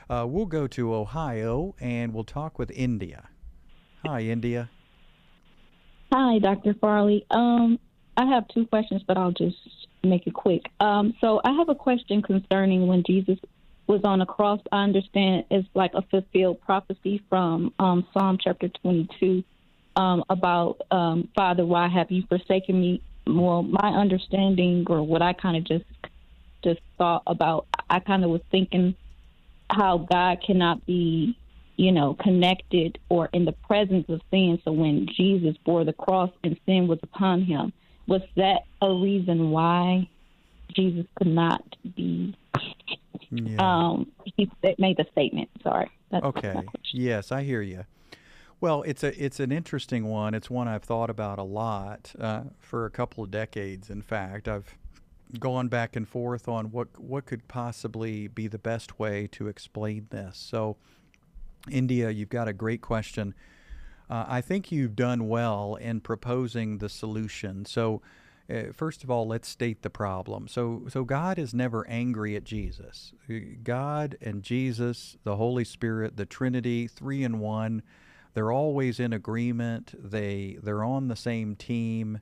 We'll go to Ohio and we'll talk with India. Hi, India. Hi, Dr. Farley. I have two questions, but I'll just make it quick. So I have a question concerning when Jesus was on the cross. I understand it's like a fulfilled prophecy from Psalm chapter 22 about, Father, why have you forsaken me? Well, my understanding, or what I kind of just thought about, I kind of was thinking how God cannot be, connected or in the presence of sin. So when Jesus bore the cross and sin was upon him, was that a reason why Jesus could not be? Yeah. He made the statement. Sorry. That's my Okay. question. Yes, I hear you. Well, it's an interesting one. It's one I've thought about a lot for a couple of decades. In fact, I've gone back and forth on what could possibly be the best way to explain this. So, India, you've got a great question. I think you've done well in proposing the solution. So, first of all, let's state the problem. So God is never angry at Jesus. God and Jesus, the Holy Spirit, the Trinity, three in one, they're always in agreement. They're on the same team.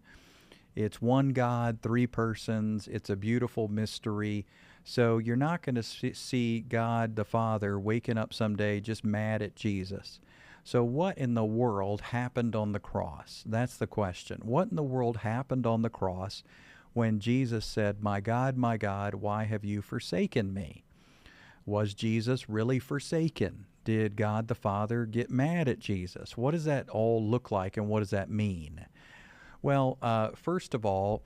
It's one God, three persons. It's a beautiful mystery. So you're not going to see God the Father waking up someday just mad at Jesus. So what in the world happened on the cross? That's the question. What in the world happened on the cross when Jesus said, my God, why have you forsaken me?" Was Jesus really forsaken? Did God the Father get mad at Jesus? What does that all look like, and what does that mean? Well, first of all,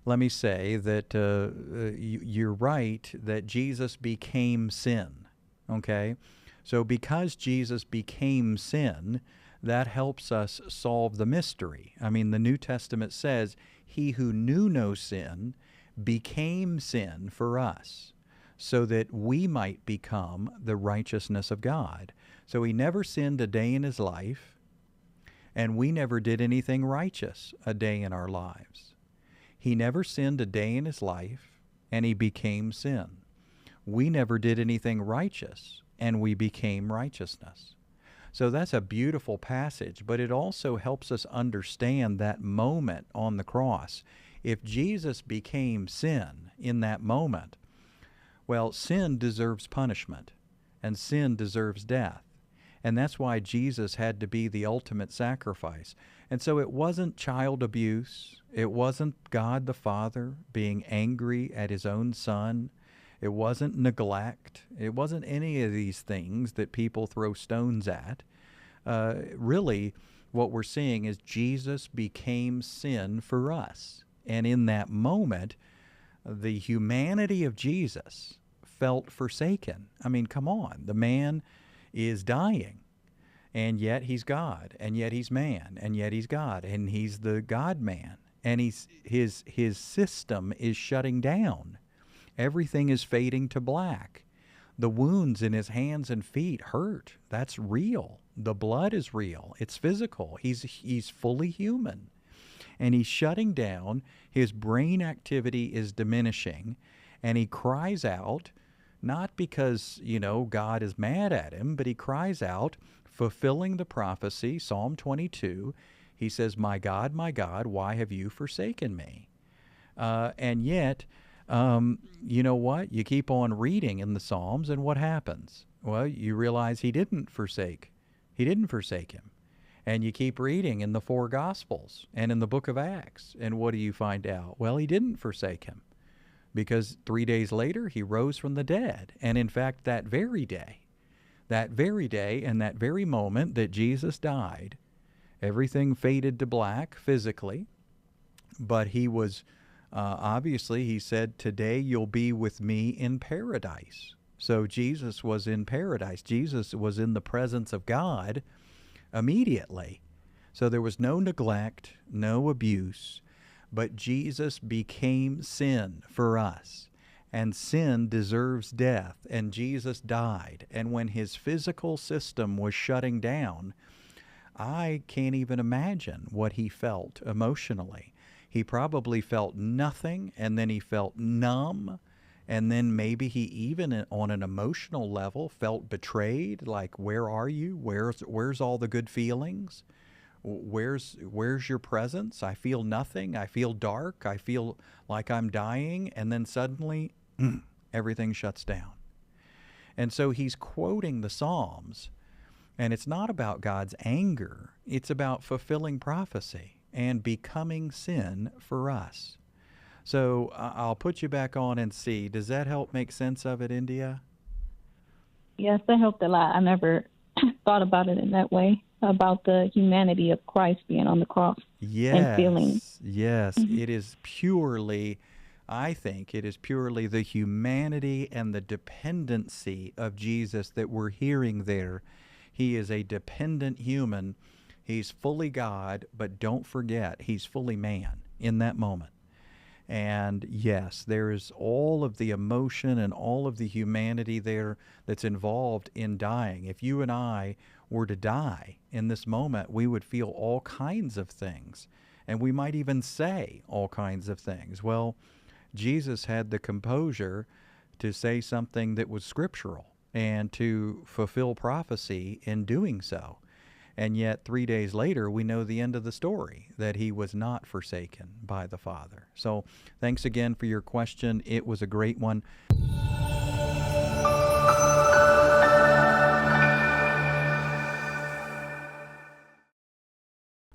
let me say that you're right that Jesus became sin. Okay? So because Jesus became sin, that helps us solve the mystery. I mean, the New Testament says, "He who knew no sin became sin for us, so that we might become the righteousness of God." So he never sinned a day in his life, and we never did anything righteous a day in our lives. He never sinned a day in his life, and he became sin. We never did anything righteous, and we became righteousness. So that's a beautiful passage, but it also helps us understand that moment on the cross. If Jesus became sin in that moment, well, sin deserves punishment, and sin deserves death. And that's why Jesus had to be the ultimate sacrifice. And so it wasn't child abuse. It wasn't God the Father being angry at his own son. It wasn't neglect. It wasn't any of these things that people throw stones at. Really, what we're seeing is Jesus became sin for us. And in that moment, the humanity of Jesus felt forsaken. I mean, come on. The man is dying, and yet he's God, and yet he's man, and yet he's God, and he's the God-man. And his system is shutting down. Everything is fading to black. The wounds in his hands and feet hurt. That's real. The blood is real. It's physical. He's fully human. And he's shutting down. His brain activity is diminishing. And he cries out, not because, God is mad at him, but he cries out, fulfilling the prophecy, Psalm 22. He says, my God, why have you forsaken me?" And yet, you know what? You keep on reading in the Psalms, and what happens? Well, you realize he didn't forsake him. And you keep reading in the four Gospels and in the book of Acts, and what do you find out? Well, he didn't forsake him, because 3 days later he rose from the dead. And in fact, that very day and that very moment that Jesus died, everything faded to black physically, but he was obviously, he said, "Today you'll be with me in paradise." So Jesus was in paradise. Jesus was in the presence of God immediately. So there was no neglect, no abuse, but Jesus became sin for us. And sin deserves death, and Jesus died. And when his physical system was shutting down, I can't even imagine what he felt emotionally. He probably felt nothing, and then he felt numb, And then maybe he even on an emotional level felt betrayed, like, where are you? Where's all the good feelings? Where's your presence? I feel nothing. I feel dark. I feel like I'm dying. And then suddenly everything shuts down. And so he's quoting the Psalms, and it's not about God's anger. It's about fulfilling prophecy and becoming sin for us. So I'll put you back on and see. Does that help make sense of it, India? Yes, that helped a lot. I never thought about it in that way, about the humanity of Christ being on the cross and feeling. Yes, yes. Mhm. It is purely, I think, it is purely the humanity and the dependency of Jesus that we're hearing there. He is a dependent human. He's fully God, but don't forget, he's fully man in that moment. And yes, there is all of the emotion and all of the humanity there that's involved in dying. If you and I were to die in this moment, we would feel all kinds of things. And we might even say all kinds of things. Well, Jesus had the composure to say something that was scriptural and to fulfill prophecy in doing so. And yet, 3 days later, we know the end of the story, that he was not forsaken by the Father. So, thanks again for your question. It was a great one.